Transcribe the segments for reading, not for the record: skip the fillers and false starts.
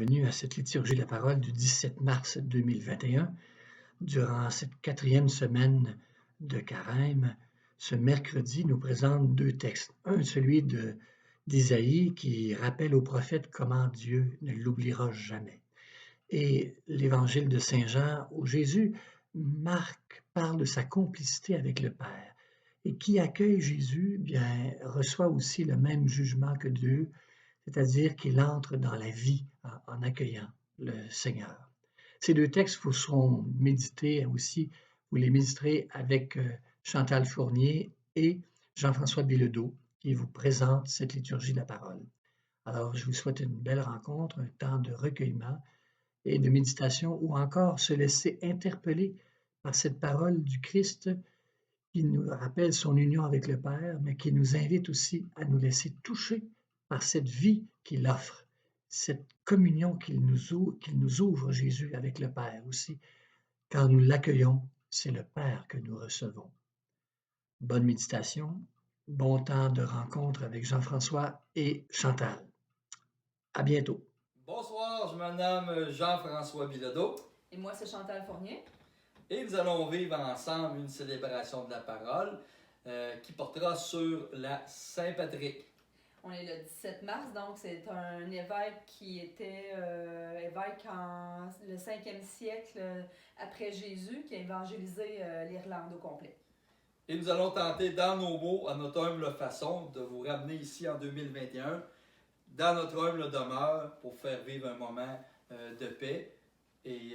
bienvenue à cette liturgie de la parole du 17 mars 2021. Durant cette 4e semaine de Carême, ce mercredi nous présente deux textes. Un, celui d'Isaïe qui rappelle au prophète comment Dieu ne l'oubliera jamais. Et l'évangile de Saint Jean où Jésus parle de sa complicité avec le Père. Et qui accueille Jésus, reçoit aussi le même jugement que Dieu, c'est-à-dire qu'il entre dans la vie en accueillant le Seigneur. Ces deux textes vous seront médités aussi, vous les méditerez avec Chantal Fournier et Jean-François Bilodeau qui vous présentent cette liturgie de la parole. Alors, je vous souhaite une belle rencontre, un temps de recueillement et de méditation ou encore se laisser interpeller par cette parole du Christ qui nous rappelle son union avec le Père, mais qui nous invite aussi à nous laisser toucher par cette vie qu'il offre, cette communion qu'il nous ouvre, Jésus, avec le Père aussi. Quand nous l'accueillons, c'est le Père que nous recevons. Bonne méditation, bon temps de rencontre avec Jean-François et Chantal. À bientôt. Bonsoir, je me nomme Jean-François Bilodeau. Et moi, c'est Chantal Fournier. Et nous allons vivre ensemble une célébration de la parole qui portera sur la Saint-Patrick. On est le 17 mars, donc c'est un évêque qui était évêque en le 5e siècle après Jésus, qui a évangélisé l'Irlande au complet. Et nous allons tenter, dans nos mots, à notre humble façon, de vous ramener ici en 2021, dans notre humble demeure, pour faire vivre un moment de paix et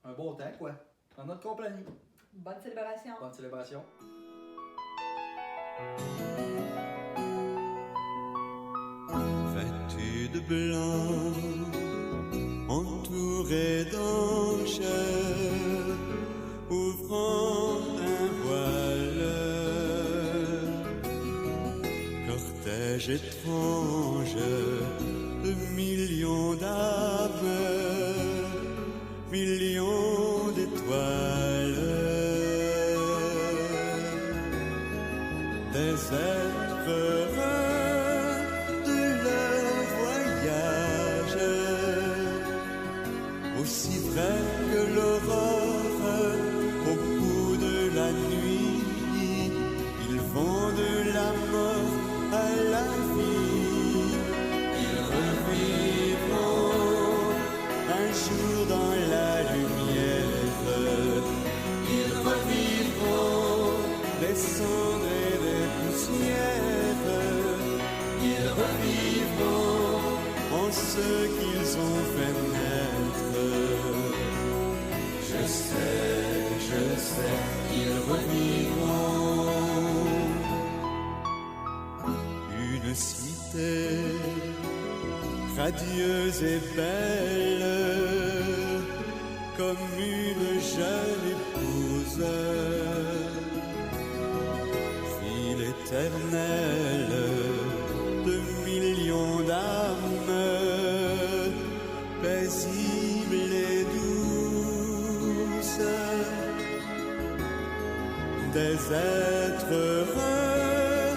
un beau temps, quoi, en notre compagnie. Bonne célébration! Bonne célébration! Vêtu de blanc, entouré d'anges, ouvrant un voile, cortège étrange de millions d'âmes, millions d'étoiles, des êtres heureux de leur voyage, aussi vrai que l'aurore au bout de la nuit, ils vont de la mort à la vie, ils revivront un jour dans la lumière, ils revivront des cendres et des poussières, ils revivront en ce qu'ils ont fait naître. Je sais, ils revivront. Une cité radieuse et belle, comme une jeune épouse, fille éternelle de millions d'âmes, paisible et douce, des êtres heureux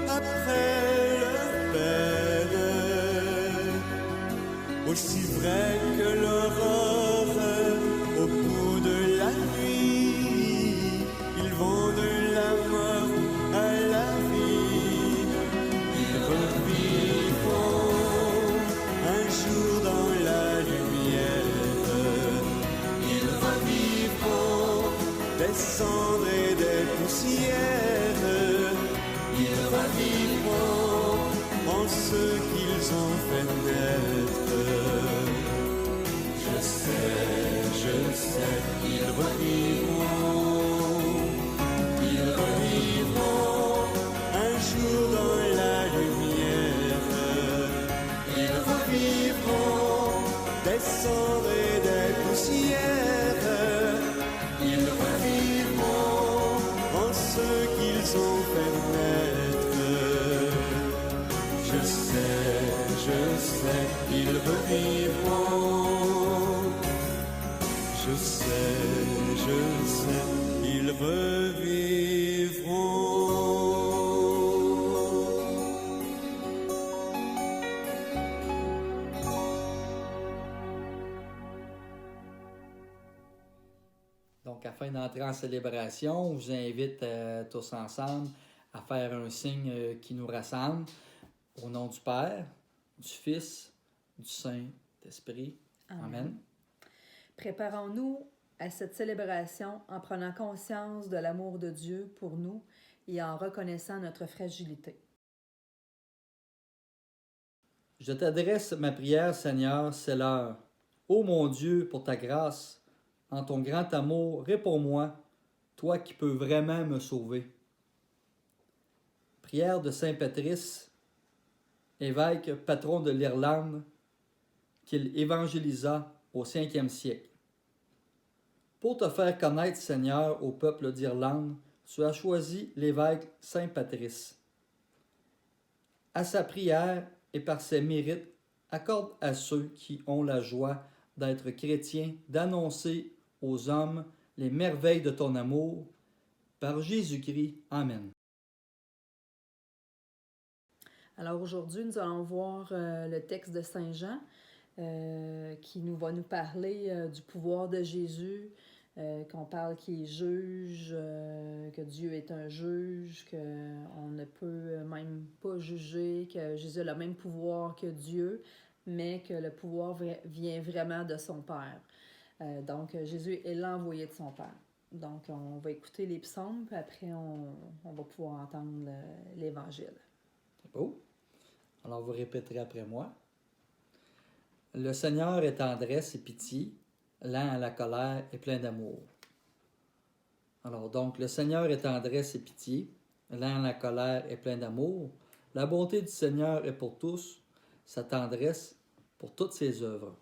après leur peine, aussi vrai que l'aurore au bout de la nuit, ils vont de la mort à la vie, ils revivront un jour dans la lumière, ils revivront des cendres et des poussières, ils revivront en ce qu'ils ont fait naître. Je sais, ils revivront, un jour dans la lumière, ils revivront des cendres et des poussières, ils revivront en ce qu'ils ont fait naître. Je sais, ils revivront. Je sais, ils revivront. afin d'entrer en célébration, on vous invite tous ensemble à faire un signe qui nous rassemble. Au nom du Père, du Fils, du Saint-Esprit. Amen. Préparons-nous à cette célébration en prenant conscience de l'amour de Dieu pour nous et en reconnaissant notre fragilité. Je t'adresse ma prière, Seigneur, c'est l'heure. Ô mon Dieu, pour ta grâce, en ton grand amour, réponds-moi, toi qui peux vraiment me sauver. Prière de Saint Patrice, évêque patron de l'Irlande, qu'il évangélisa au 5e siècle. Pour te faire connaître, Seigneur, au peuple d'Irlande, tu as choisi l'évêque Saint Patrice. À sa prière et par ses mérites, accorde à ceux qui ont la joie d'être chrétiens d'annoncer aux hommes les merveilles de ton amour. Par Jésus-Christ. Amen. Alors aujourd'hui, nous allons voir le texte de Saint Jean qui va nous parler du pouvoir de Jésus, qu'on parle qu'il est juge, que Dieu est un juge, qu'on ne peut même pas juger, que Jésus a le même pouvoir que Dieu, mais que le pouvoir vient vraiment de son Père. Donc Jésus est l'envoyé de son Père. Donc on va écouter les psaumes, puis après on va pouvoir entendre l'Évangile. C'est beau. Alors vous répéterez après moi. Le Seigneur est tendresse et pitié, lent à la colère et plein d'amour. Alors donc, le Seigneur est tendresse et pitié, lent à la colère et plein d'amour. La bonté du Seigneur est pour tous, sa tendresse pour toutes ses œuvres.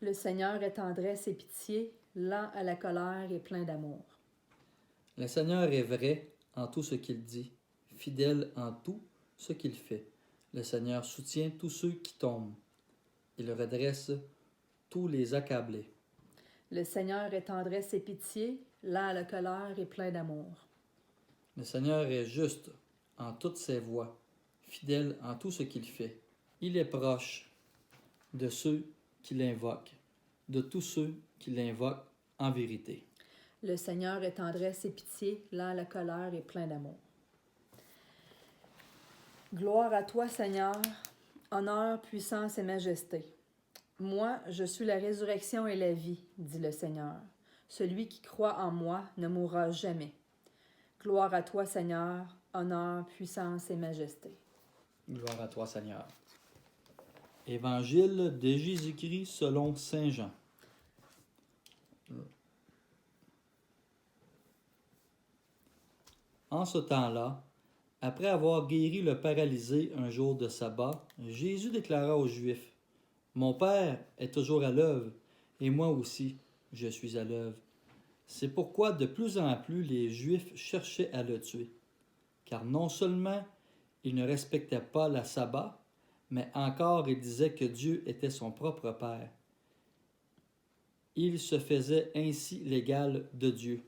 Le Seigneur est tendresse et pitié, lent à la colère et plein d'amour. Le Seigneur est vrai en tout ce qu'il dit, fidèle en tout ce qu'il fait. Le Seigneur soutient tous ceux qui tombent. Il redresse tous les accablés. Le Seigneur est tendresse et pitié, lent à la colère et plein d'amour. Le Seigneur est juste en toutes ses voies, fidèle en tout ce qu'il fait. Il est proche de ceux qui l'invoquent, de tous ceux qui l'invoquent en vérité. Le Seigneur est tendresse et pitié, lent à la colère et plein d'amour. Gloire à toi, Seigneur, honneur, puissance et majesté. Moi, je suis la résurrection et la vie, dit le Seigneur. Celui qui croit en moi ne mourra jamais. Gloire à toi, Seigneur, honneur, puissance et majesté. Gloire à toi, Seigneur. Évangile de Jésus-Christ selon Saint Jean. En ce temps-là, après avoir guéri le paralysé un jour de sabbat, Jésus déclara aux Juifs, « Mon Père est toujours à l'œuvre, et moi aussi, je suis à l'œuvre. » C'est pourquoi de plus en plus les Juifs cherchaient à le tuer, car non seulement il ne respectait pas la sabbat, mais encore il disait que Dieu était son propre Père. Il se faisait ainsi l'égal de Dieu.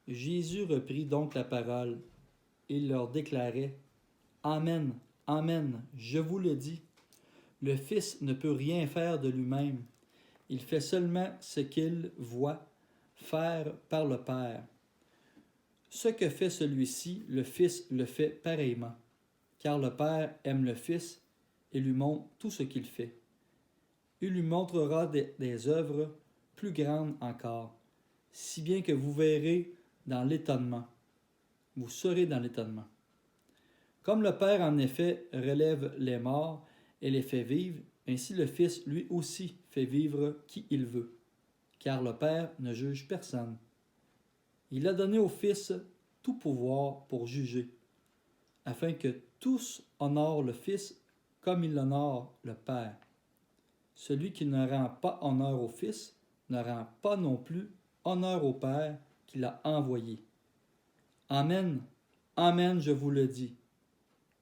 Jésus reprit donc la parole. Il leur déclarait, « Amen, Amen, je vous le dis, le Fils ne peut rien faire de lui-même. Il fait seulement ce qu'il voit faire par le Père. Ce que fait celui-ci, le Fils le fait pareillement, car le Père aime le Fils et lui montre tout ce qu'il fait. Il lui montrera des œuvres plus grandes encore, si bien que vous verrez dans l'étonnement. Vous serez dans l'étonnement. Comme le Père, en effet, relève les morts et les fait vivre, ainsi le Fils, lui aussi, fait vivre qui il veut, car le Père ne juge personne. Il a donné au Fils tout pouvoir pour juger, afin que tous honorent le Fils comme il honore le Père. Celui qui ne rend pas honneur au Fils ne rend pas non plus honneur au Père qui l'a envoyé. Amen, Amen, je vous le dis.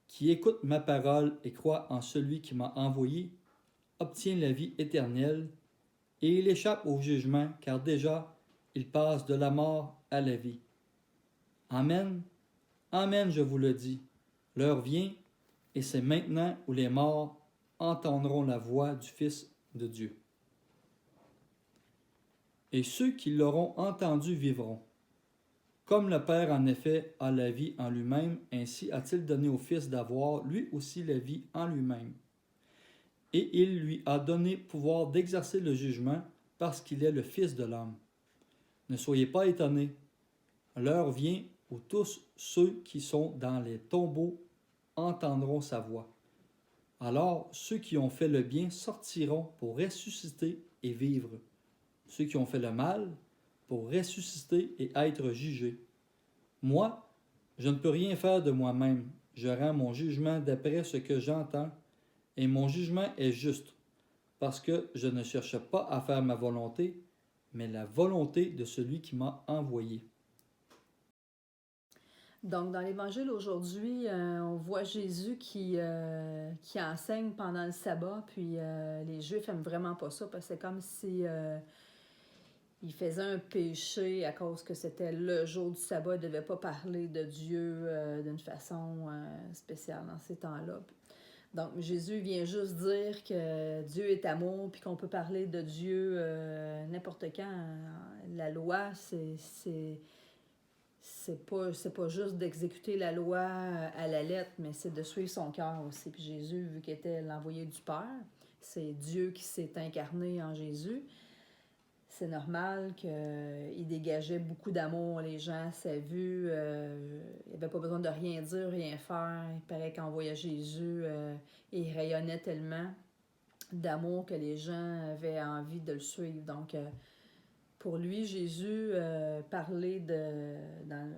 Qui écoute ma parole et croit en celui qui m'a envoyé, obtient la vie éternelle, et il échappe au jugement, car déjà il passe de la mort à la vie. Amen, Amen, je vous le dis. L'heure vient, et c'est maintenant où les morts entendront la voix du Fils de Dieu. et ceux qui l'auront entendu vivront. Comme le Père en effet a la vie en lui-même, ainsi a-t-il donné au Fils d'avoir lui aussi la vie en lui-même. Et il lui a donné pouvoir d'exercer le jugement parce qu'il est le Fils de l'homme. Ne soyez pas étonnés. L'heure vient où tous ceux qui sont dans les tombeaux entendront sa voix. Alors ceux qui ont fait le bien sortiront pour ressusciter et vivre. Ceux qui ont fait le mal pour ressusciter et être jugés. Moi, je ne peux rien faire de moi-même. Je rends mon jugement d'après ce que j'entends, et mon jugement est juste, parce que je ne cherche pas à faire ma volonté, mais la volonté de celui qui m'a envoyé. Donc, dans l'Évangile aujourd'hui, on voit Jésus qui enseigne pendant le sabbat, puis les Juifs n'aiment vraiment pas ça, parce que c'est comme si il faisait un péché à cause que c'était le jour du sabbat, il ne devait pas parler de Dieu d'une façon spéciale dans ces temps-là. Donc, Jésus vient juste dire que Dieu est amour, puis qu'on peut parler de Dieu n'importe quand. La loi, c'est pas juste d'exécuter la loi à la lettre, mais c'est de suivre son cœur aussi. Puis Jésus, vu qu'il était l'envoyé du Père, c'est Dieu qui s'est incarné en Jésus. C'est normal qu'il dégageait beaucoup d'amour, les gens, sa vue. Il n'avait pas besoin de rien dire, rien faire. Il paraît qu'en voyant Jésus, il rayonnait tellement d'amour que les gens avaient envie de le suivre. Donc, pour lui, Jésus, parler dans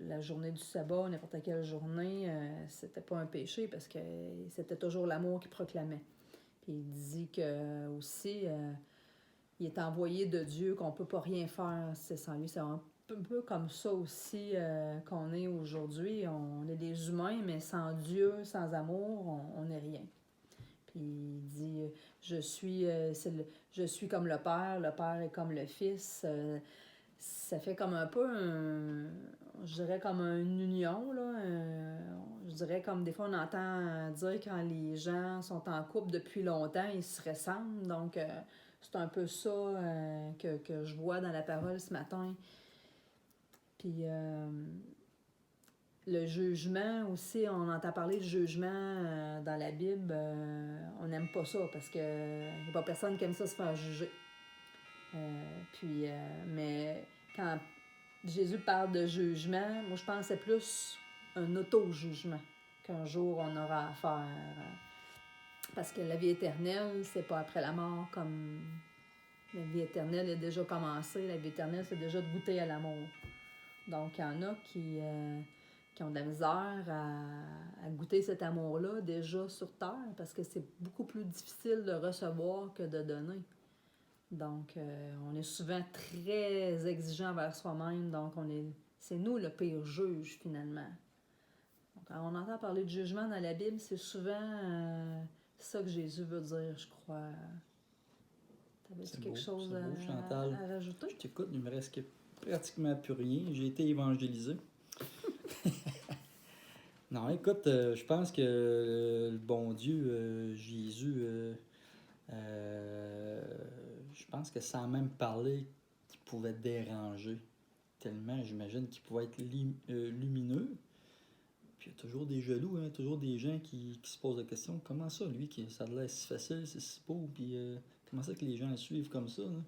la journée du sabbat, n'importe quelle journée, c'était pas un péché parce que c'était toujours l'amour qu'il proclamait. Puis il dit que aussi, il est envoyé de Dieu, qu'on peut pas rien faire sans lui. C'est un peu comme ça aussi qu'on est aujourd'hui. On est des humains, mais sans Dieu, sans amour, on n'est rien. Puis il dit, je suis comme le Père est comme le Fils. Ça fait comme un peu, je dirais comme une union, là. Je dirais comme des fois on entend dire quand les gens sont en couple depuis longtemps, ils se ressemblent. Donc, c'est un peu ça que je vois dans la parole ce matin. Puis, le jugement aussi, on entend parler de jugement dans la Bible. On n'aime pas ça parce qu'il n'y a pas personne qui aime ça se faire juger. Mais quand Jésus parle de jugement, moi je pense que c'est plus un auto-jugement qu'un jour on aura à faire. Parce que la vie éternelle, c'est pas après la mort comme la vie éternelle est déjà commencée. La vie éternelle, c'est déjà de goûter à l'amour. Donc, il y en a qui ont de la misère à goûter cet amour-là déjà sur Terre parce que c'est beaucoup plus difficile de recevoir que de donner. Donc, on est souvent très exigeant envers soi-même. Donc, c'est nous le pire juge, finalement. Donc, quand on entend parler de jugement dans la Bible, c'est souvent ça que Jésus veut dire, je crois. T'avais-tu quelque chose Chantal. à rajouter? Je t'écoute, il me reste pratiquement plus rien. J'ai été évangélisé. Non, écoute, je pense que le bon Dieu, Jésus, je pense que sans même parler, qu'il pouvait déranger tellement, j'imagine qu'il pouvait être lumineux. Puis il y a toujours des jaloux, hein, toujours des gens qui se posent la question, comment ça, lui, ça a l'air si facile, c'est si beau, puis comment ça que les gens le suivent comme ça, là?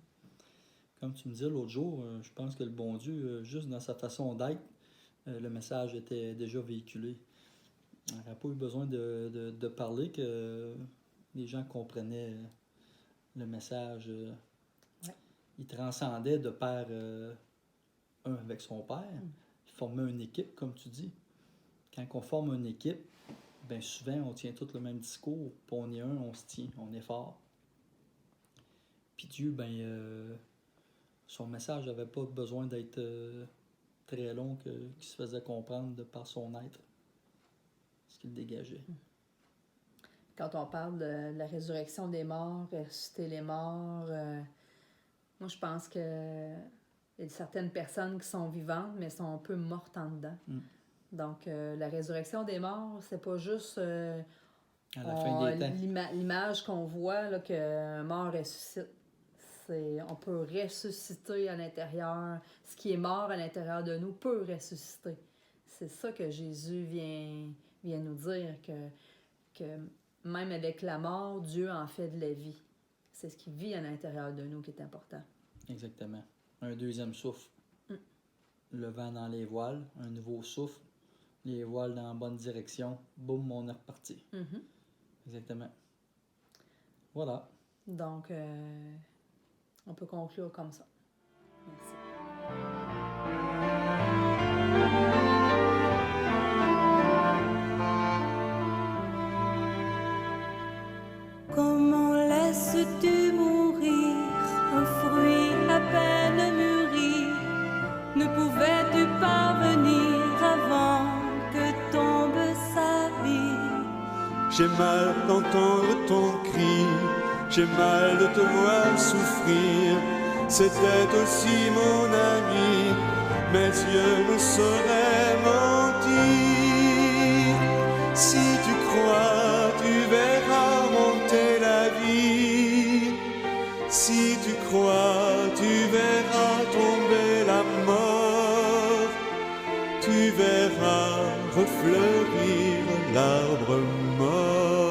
Comme tu me disais l'autre jour, je pense que le bon Dieu, juste dans sa façon d'être, le message était déjà véhiculé. Il n'aurait pas eu besoin de parler que les gens comprenaient le message. Ouais. Il transcendait de père un avec son père. Il formait une équipe, comme tu dis. Quand on forme une équipe, bien souvent, on tient tous le même discours. Puis on est un, on se tient, on est fort. Puis Dieu, son message n'avait pas besoin d'être très long qu'il se faisait comprendre de par son être. Ce qu'il dégageait. Quand on parle de la résurrection des morts, ressusciter les morts, moi je pense que il y a certaines personnes qui sont vivantes, mais sont un peu mortes en dedans. Donc, la résurrection des morts, c'est pas juste à la fin des temps. L'image qu'on voit, là, qu'un mort ressuscite. On peut ressusciter à l'intérieur. Ce qui est mort à l'intérieur de nous peut ressusciter. C'est ça que Jésus vient nous dire, que même avec la mort, Dieu en fait de la vie. C'est ce qui vit à l'intérieur de nous qui est important. Exactement. Un deuxième souffle. Le vent dans les voiles, un nouveau souffle, les voiles dans la bonne direction, boum, on est reparti. Exactement. Voilà. Donc, on peut conclure comme ça. Merci. Comment laisses-tu mourir un fruit à peine mûri? Ne pouvais-tu parvenir avant que tombe sa vie? J'ai mal d'entendre ton cri, j'ai mal de te voir souffrir. C'était aussi mon ami, mes yeux ne sauraient mentir. Si tu crois, tu verras monter la vie. Si tu crois, tu verras tomber la mort. Tu verras refleurir l'arbre mort.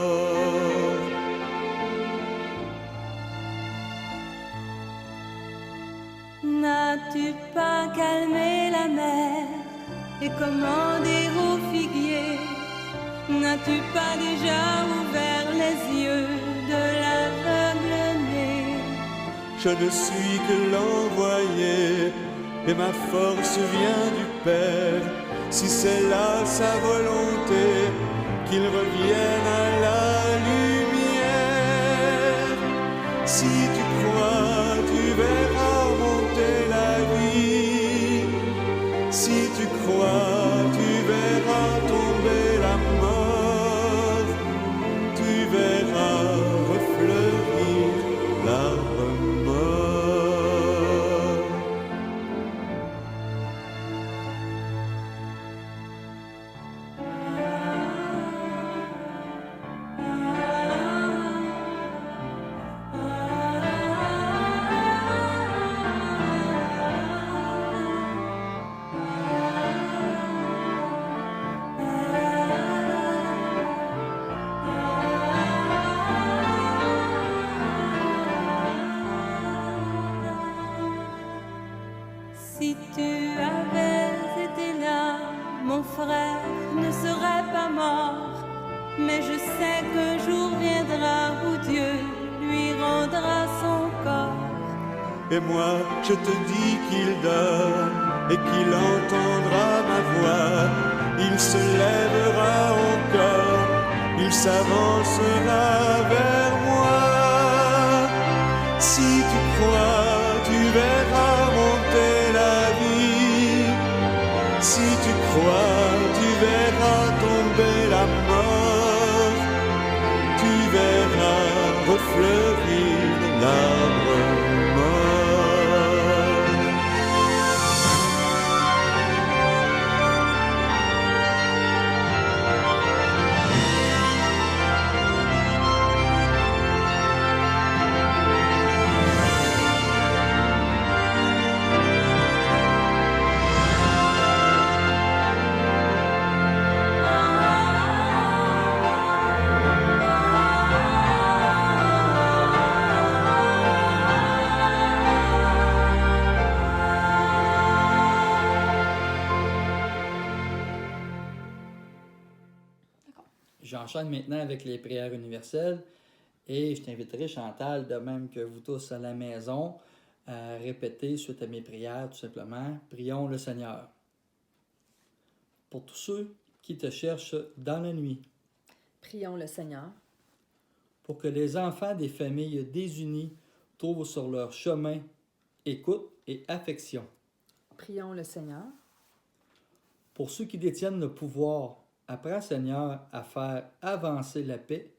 N'as-tu pas calmé la mer et commandé au figuier? N'as-tu pas déjà ouvert les yeux de l'aveugle-né? Je ne suis que l'envoyé et ma force vient du Père. Si c'est là sa volonté, qu'il revienne à la lumière. Si tu crois, tu verras monter la vie. Si tu crois, tu verras tomber la mort. Tu verras refleurir l'arbre mort. Si tu avais été là, mon frère ne serait pas mort. Mais je sais qu'un jour viendra où Dieu lui rendra son corps. Et moi, je te dis qu'il dort et qu'il entendra ma voix. Il se lèvera encore, il s'avancera vers moi. Si tu crois, tu verras monter la vie. Si tu crois, tu verras tomber la mort. Tu verras refleurir l'arbre mort. J'enchaîne maintenant avec les prières universelles et je t'inviterai, Chantal, de même que vous tous à la maison, à répéter suite à mes prières, tout simplement, prions le Seigneur. Pour tous ceux qui te cherchent dans la nuit, Prions le Seigneur. pour que les enfants des familles démunies trouvent sur leur chemin écoute et affection. Prions le Seigneur. Pour ceux qui détiennent le pouvoir, apprends, Seigneur, à faire avancer la paix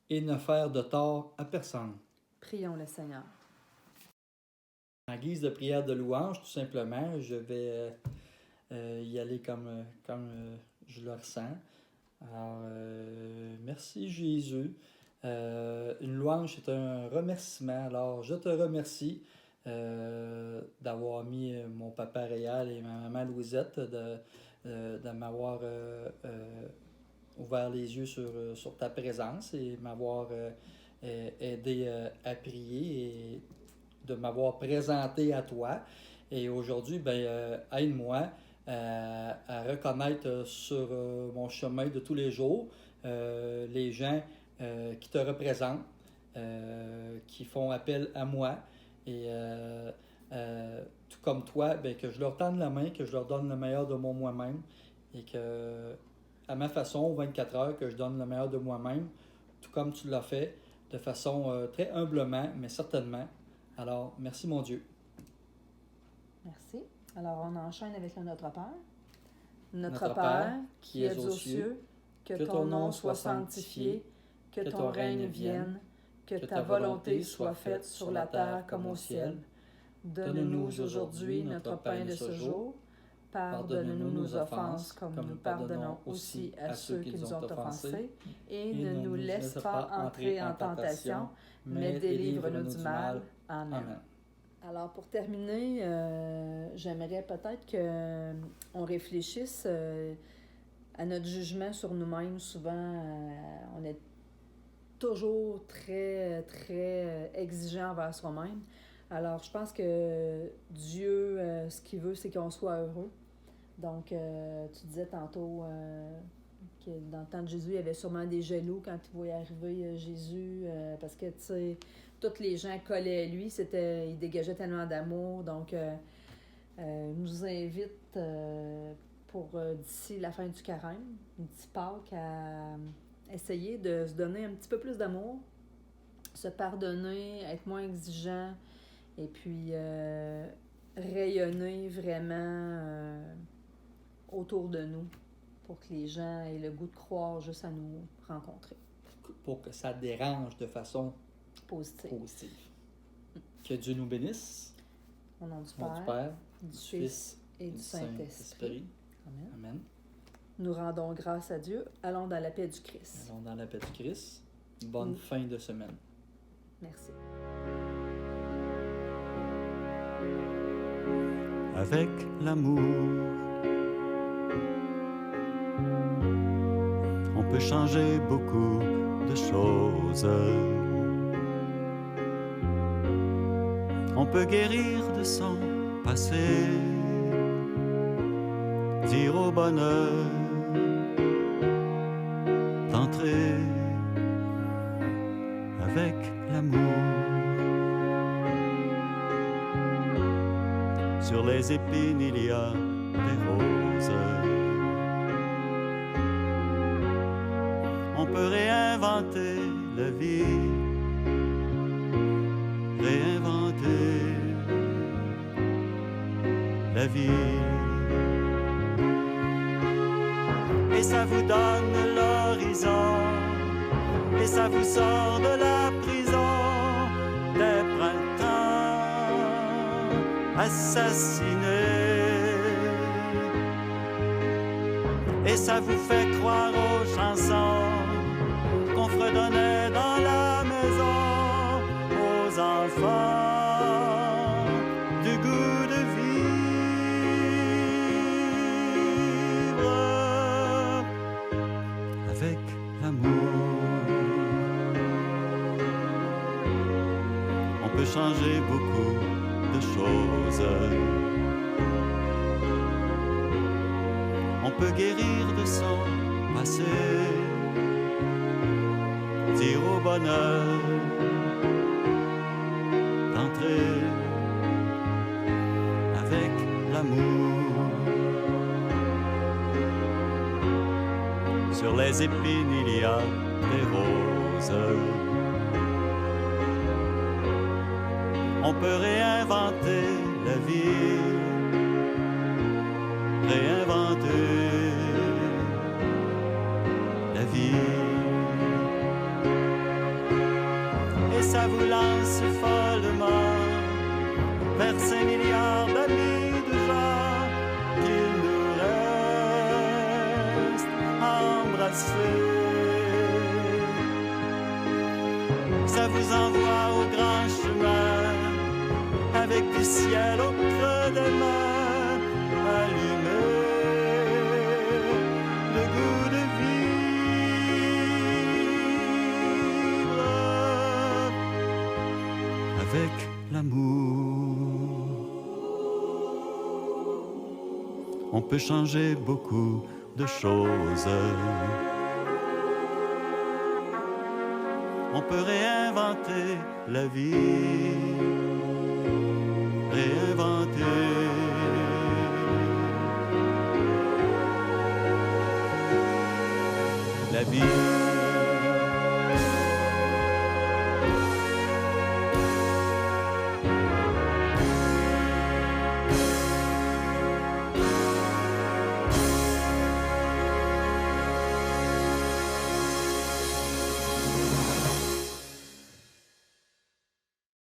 et ne faire de tort à personne. Prions le Seigneur. En guise de prière de louange, tout simplement, je vais y aller comme je le ressens. Alors, merci Jésus Une louange, c'est un remerciement. Alors, je te remercie d'avoir mis mon papa Réal et ma maman Louisette, de m'avoir ouvert les yeux sur ta présence et m'avoir aidé à prier et de m'avoir présenté à toi. Et aujourd'hui, aide-moi à reconnaître sur mon chemin de tous les jours les gens qui te représentent, qui font appel à moi. Et tout comme toi, que je leur tende la main, que je leur donne le meilleur de moi-même et que, à ma façon, 24 heures, que je donne le meilleur de moi-même, tout comme tu l'as fait, de façon très humblement, mais certainement. Alors, merci mon Dieu. Merci. Alors, on enchaîne avec le Notre Père. Notre Père, qui es aux cieux, que ton nom soit sanctifié, que ton règne vienne, que ta volonté soit faite sur la terre comme au ciel. Donne-nous aujourd'hui notre pain de ce jour. Pardonne-nous nos offenses comme nous pardonnons aussi à ceux qui nous ont offensés. Et ne nous laisse pas entrer en tentation, mais délivre-nous du mal. Amen. Alors, pour terminer, j'aimerais peut-être qu'on réfléchisse à notre jugement sur nous-mêmes. Souvent, on est toujours très, très exigeant envers soi-même. Alors, je pense que Dieu, ce qu'il veut, c'est qu'on soit heureux. Donc, tu disais tantôt que dans le temps de Jésus, il y avait sûrement des jaloux quand ils voyaient arriver Jésus, parce que, tu sais, tous les gens collaient à lui, il dégageait tellement d'amour. Donc, il nous invite pour d'ici la fin du carême, une petite Pâques, à essayer de se donner un petit peu plus d'amour, se pardonner, être moins exigeant, et puis rayonner vraiment autour de nous pour que les gens aient le goût de croire juste à nous rencontrer. Pour que ça dérange de façon positive. Que Dieu nous bénisse. Au nom du Au nom Père, du Père, du Fils et du Saint-Esprit. Amen. Amen. Nous rendons grâce à Dieu. Allons dans la paix du Christ. Allons dans la paix du Christ. Bonne fin de semaine. Merci. Avec l'amour, on peut changer beaucoup de choses. On peut guérir de son passé, dire au bonheur d'entrer avec l'amour. Sur les épines, il y a des roses. On peut réinventer la vie, réinventer la vie. Et ça vous donne l'horizon, et ça vous sort de la prison des printemps assassinés. Et ça vous fait croire aux chansons qu'on fredonnait dans la maison, aux enfants du goût de vivre avec l'amour. On peut changer beaucoup de choses. On peut guérir de son passé, dire au bonheur d'entrer avec l'amour. Sur les épines, il y a des roses. On peut réinventer la vie, réinventer la vie. Et ça vous lance follement vers 5 milliards d'amis de gens qu'il nous reste à embrasser. ça vous envoie au grand chemin, avec du ciel au creux des mains, allumez le goût de vivre avec l'amour. On peut changer beaucoup de choses. On peut réinventer la vie, réinventer. La vie.